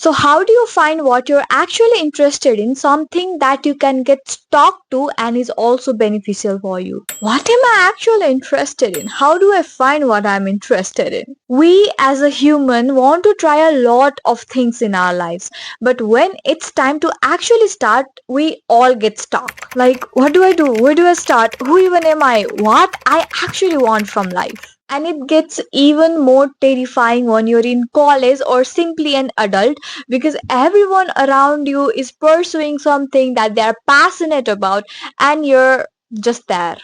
So, how do you find what you're actually interested in? Something that you can get stuck to and is also beneficial for you. What am I actually interested in? How do I find what I'm interested in? We as a human want to try a lot of things in our lives, but when it's time to actually start, we all get stuck. Like, what do I do? Where do I start? Who even am I? What I actually want from life? And it gets even more terrifying when you're in college or simply an adult because everyone around you is pursuing something that they're passionate about and you're just there.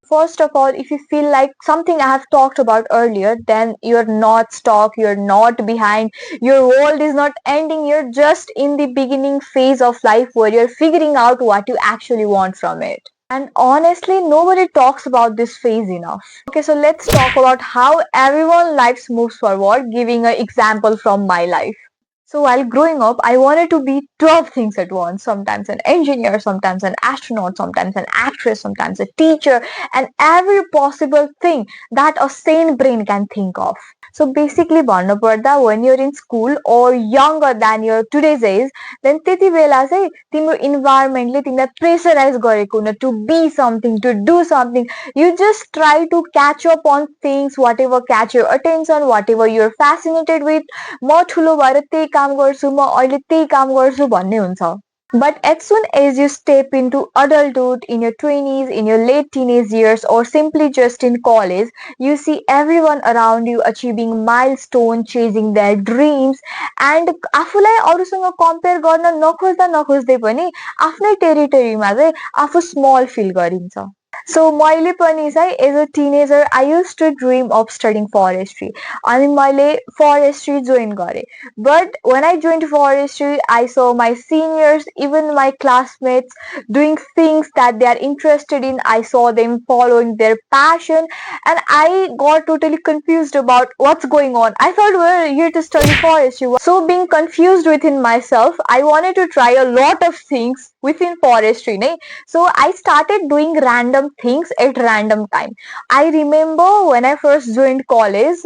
First of all, if you feel like something I have talked about earlier, then you're not stuck, you're not behind, your world is not ending, you're just in the beginning phase of life where you're figuring out what you actually want from it. And honestly, nobody talks about this phase enough. Okay, so let's talk about how everyone's lives moves forward, giving an example from my life. So while growing up, I wanted to be 12 things at once. Sometimes an engineer, sometimes an astronaut, sometimes an actress, sometimes a teacher, and every possible thing that a sane brain can think of. So basically, भन्नुपर्दा when you're in school or younger than your today's age, then त्यति बेला चाहिँ तिम्रो environmentले तिमीलाई pressurise गरेको हुन to be something, to do something. You just try to catch up on things, whatever catch your attention, whatever you're fascinated with. म ठुलो भएर त्यही काम गर्छु, म अहिले त्यही काम गर्छु भन्ने हुन्छ. But as soon as you step into adulthood, in your 20s, in your late teenage years, or simply just in college, you see everyone around you achieving milestone, chasing their dreams, and आफूलाई अरूसँग compare गर्न नखोज्दा नखोज्दै पनि आफ्नै टेरिटोरीमा चाहिँ आफू small fill गरिन्छ. So मैले पनि चाहिँ as a teenager I used to dream of studying forestry अनि मैले forestry join गरेँ. But when I joined forestry, I saw my seniors, even my classmates doing things that they are interested in. I saw them following their passion and I got totally confused about what's going on. I thought we're here to study forestry. So being confused within myself, I wanted to try a lot of things within forestry. Nahi? So I started doing random things at random time. I remember when I first joined college,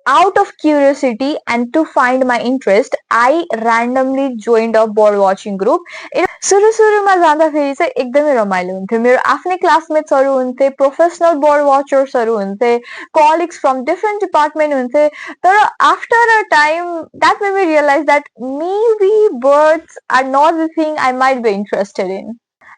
out of curiosity and to find my interest, I randomly joined a bird watching group. सुरु सुरुमा जाँदाखेरि चाहिँ एकदमै रमाइलो हुन्थ्यो. मेरो आफ्नै क्लासमेट्सहरू हुन्थे, प्रोफेसनल बर्ड वाचर्सहरू हुन्थे, कलिग्स फ्रम डिफरेन्ट डिपार्टमेन्ट हुन्थे. तर after a time that made me realise that maybe birds are not the thing I might be interested in.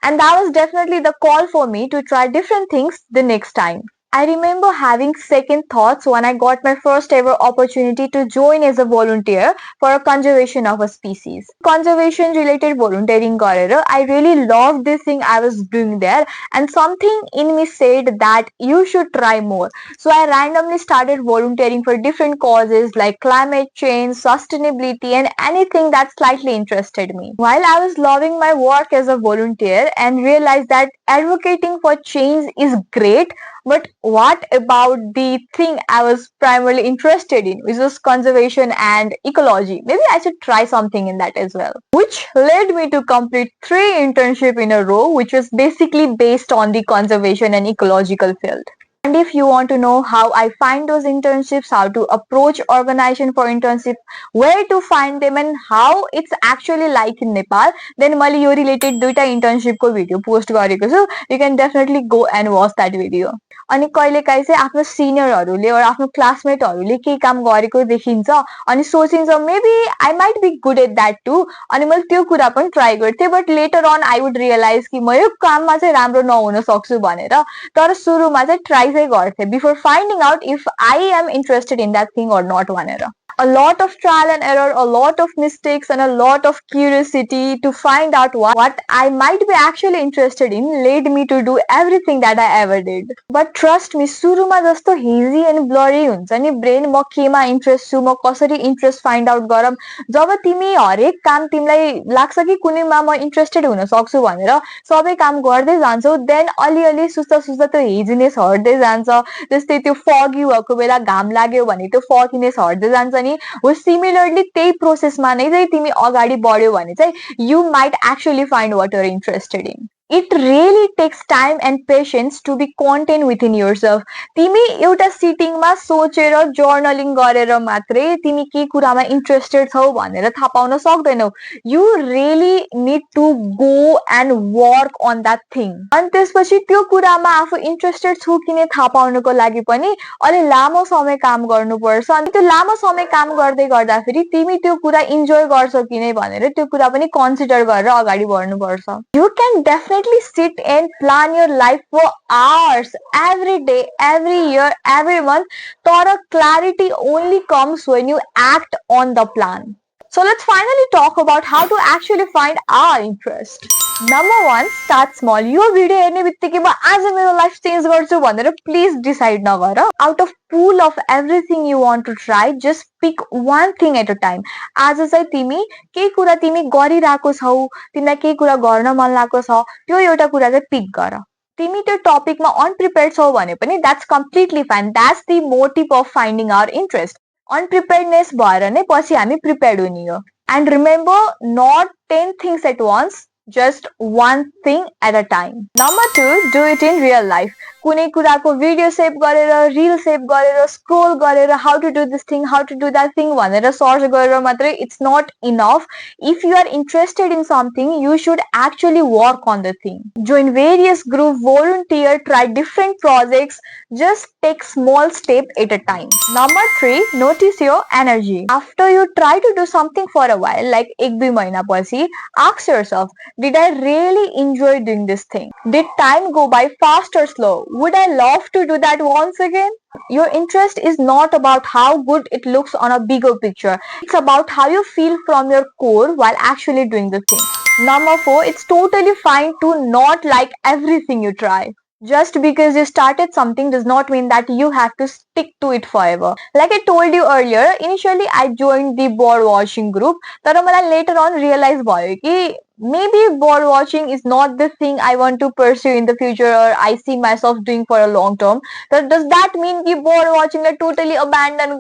And that was definitely the call for me to try different things the next time. I remember having second thoughts when I got my first ever opportunity to join as a volunteer for a conservation of a species. Conservation related volunteering garera, I really loved this thing I was doing there and something in me said that you should try more. So I randomly started volunteering for different causes like climate change, sustainability and anything that slightly interested me. While I was loving my work as a volunteer and realized that advocating for change is great, but what about the thing I was primarily interested in, which was conservation and ecology? Maybe I should try something in that as well. Which led me to complete 3 internships in a row, which was basically based on the conservation and ecological field. And if you want to know how I find those internships, how to approach organization for internship, where to find them and how it's actually like in Nepal, then मैले यो related दुईटा internship को video post गरेको छु. You can definitely go and watch that video. अनि कहिलेकाहीँ चाहिँ आफ्नो सिनियरहरूले र आफ्नो क्लासमेटहरूले केही काम गरेको देखिन्छ अनि सोचिन्छ maybe I might be good at that too अनि मैले त्यो कुरा पनि ट्राई गर्थेँ but later on I would realize कि म यो काममा चाहिँ राम्रो नहुन सक्छु भनेर तर सुरुमा चाहिँ ट्राई चाहिँ गर्थेँ before finding out if I am interested in that thing or not भनेर. A lot of trial and error, a lot of mistakes and a lot of curiosity to find out what I might be actually interested in led me to do everything that I ever did. But trust me, सुरुमा जस्तो hazy and blurry हुन्छ नि brain म केमा interest छु म कसरी interest find out गरम जब तिमी हरेक काम तिमीलाई लाग्छ कि कुनैमा म इन्ट्रेस्टेड हुन सक्छु भनेर सबै काम गर्दै जान्छौ देन अलिअलि सुस्ता सुस्ता त्यो हेजिनेस हट्दै जान्छ. जस्तै त्यो फगी भएको बेला घाम लाग्यो भने त्यो फगिनेस हट्दै जान्छ नि. सिमिलरली त्यही प्रोसेसमा नै चाहिँ तिमी अगाडि बढ्यो भने चाहिँ you might actually find what you're interested in. It really takes time and patience to be content within yourself. तिमी एउटा सिटिङमा सोचेर जर्नलिङ गरेर मात्रै तिमी के कुरामा इन्ट्रेस्टेड छौ भनेर थाहा pound सक्दैनौ. You really need to go and work on that thing. अनि त्यसपछि त्यो कुरामा आफू इन्ट्रेस्टेड छु कि नै थाहा पाउनको लागि पनि अलि लामो समय काम गर्नुपर्छ. अनि त्यो लामो समय काम गर्दै गर्दाखेरि तिमी त्यो कुरा इन्जोय गर्छौ कि नै भनेर त्यो कुरा पनि कन्सिडर गरेर अगाडि बढ्नुपर्छ. You can definitely sit and plan your life for hours, every day, every year, every month. But clarity only comes when you act on the plan. So let's finally talk about how to actually find our interest. Number one, start small. Yo video हेर्ने बित्तिकै म आज मेरो life change गर्छु भनेर please decide Nagar. Out of pool of everything you want to try, just pick one thing at a time. आज चाहिँ तिमी के कुरा तिमी गरिरहेको छौ, तिमीलाई के कुरा गर्न मन लागेको छ, त्यो एउटा कुरा चाहिँ पिक गर. तिमी त्यो टपिकमा अनप्रिपेयर्ड छौ भने पनि that's completely fine. That's the motive of finding our interest. Unpreparedness भएर नै पछि हामी प्रिपेयर्ड हुने हो. And remember, not 10 things at once, just one thing at a time. Number two, do it in real life. कुनै कुराको video save गरेर, रिल save गरेर, स्क्रोल गरेर, how to do this thing, how to do that thing भनेर search गरेर मात्रै it's not enough. If you are interested in something, you should actually work on the thing. Join various groups, volunteer, try different projects, just take small step at a time. Number three, notice your energy. After you try to do something for a while, like 1-2 महिना पछि, ask yourself, did I really enjoy doing this thing? Did time go by fast or slow? Would I love to do that once again? Your interest is not about how good it looks on a bigger picture. It's about how you feel from your core while actually doing the thing. Number four, it's totally fine to not like everything you try. Just because you started something does not mean that you have to stick to it forever. Like I told you earlier, initially I joined the bird watching group, but later on realized that maybe bird watching is not the thing I want to pursue in the future or I see myself doing for a long term. But does that mean that bird watching is totally abandoned?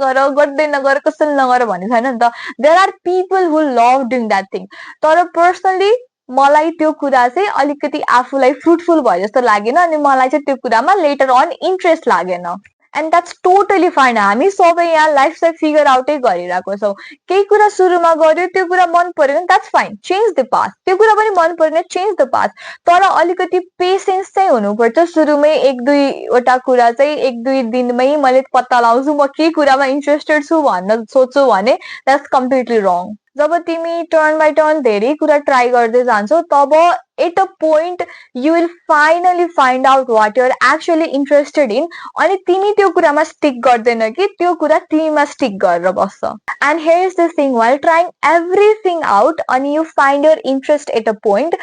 There are people who love doing that thing. But personally, मलाई त्यो कुरा चाहिँ अलिकति आफूलाई fruitful भयो जस्तो लागेन अनि मलाई चाहिँ त्यो कुरामा लेटर अन इन्ट्रेस्ट लागेन. And that's totally fine. हामी सबै यहाँ लाइफ चाहिँ फिगर आउटै गरिरहेको छौँ. केही कुरा सुरुमा गर्यो, त्यो कुरा मन परेन, that's fine, change the path. त्यो कुरा पनि मन परेन, चेन्ज द पाथ. तर अलिकति पेसेन्स चाहिँ हुनुपर्छ. सुरुमै 1-2 कुरा चाहिँ 1-2 दिनमै मैले पत्ता लगाउँछु म के कुरामा इन्ट्रेस्टेड छु भन्न सोच्छु भने द्याट्स कम्प्लिटली रङ. जब तिमी टर्न बाई टर्न धेरै कुरा ट्राई गर्दै जान्छौ तब at a point you will finally find out what you are actually interested in अनि तिमी त्यो कुरामा स्टिक गर्दैन कि त्यो कुरा तिमीमा स्टिक गरेर बस्छ. And here is the thing, while trying everything out अनि you find your interest at a point,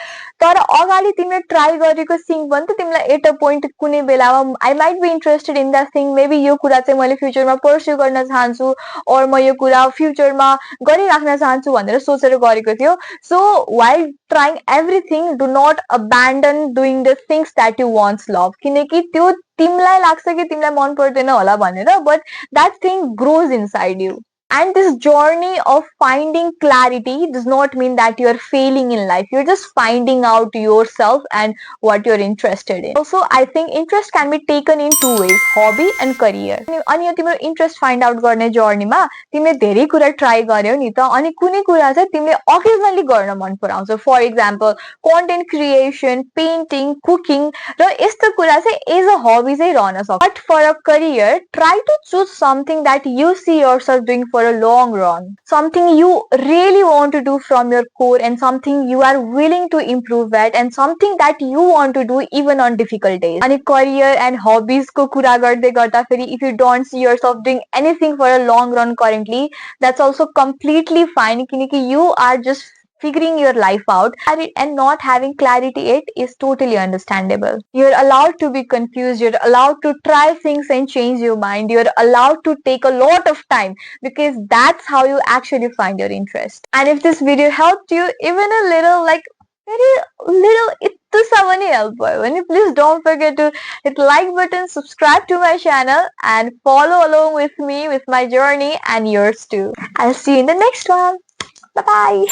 तर अगाडि तिमीले ट्राई गरेको थिङ पनि त तिमीलाई at a point कुनै बेलामा I might be interested in that thing, maybe यो कुरा चाहिँ मैले फ्युचरमा पर्स्यु गर्न चाहन्छु or म यो कुरा फ्युचरमा गरिराख्न चाहन्छु भनेर सोचेर गरेको थियो. So while trying everything, do not abandon doing the things that you once loved. किनकि त्यो तिमीलाई लाग्छ कि तिमीलाई मन पर्दैन होला भनेर, but that thing grows inside you. And this journey of finding clarity does not mean that you're failing in life. You're just finding out yourself and what you're interested in. Also, I think interest can be taken in two ways, hobby and career. अनि तिम्रो interest find out गर्ने जर्नीमा तिमीले धेरै कुरा try गर्यौ नि त अनि कुनै कुरा चाहिँ तिमीले occasionally गर्न मन पराउँछौ. For example, content creation, painting, cooking र यस्तो कुरा चाहिँ as a hobby चाहिँ रहन सक्छ. But for a career, try to choose something that you see yourself doing for a long run. Something you really want to do from your core and something you are willing to improve at and something that you want to do even on difficult days. And career and hobbies ko kura garde garda feri if you don't see yourself doing anything for a long run currently, that's also completely fine. Kiniki you are just figuring your life out and not having clarity yet is totally understandable. You're allowed to be confused. You're allowed to try things and change your mind. You're allowed to take a lot of time because that's how you actually find your interest. And if this video helped you even a little, like very little, ittu samani help bhayo, please don't forget to hit like button, subscribe to my channel and follow along with me with my journey and yours too. I'll see you in the next one. Bye bye.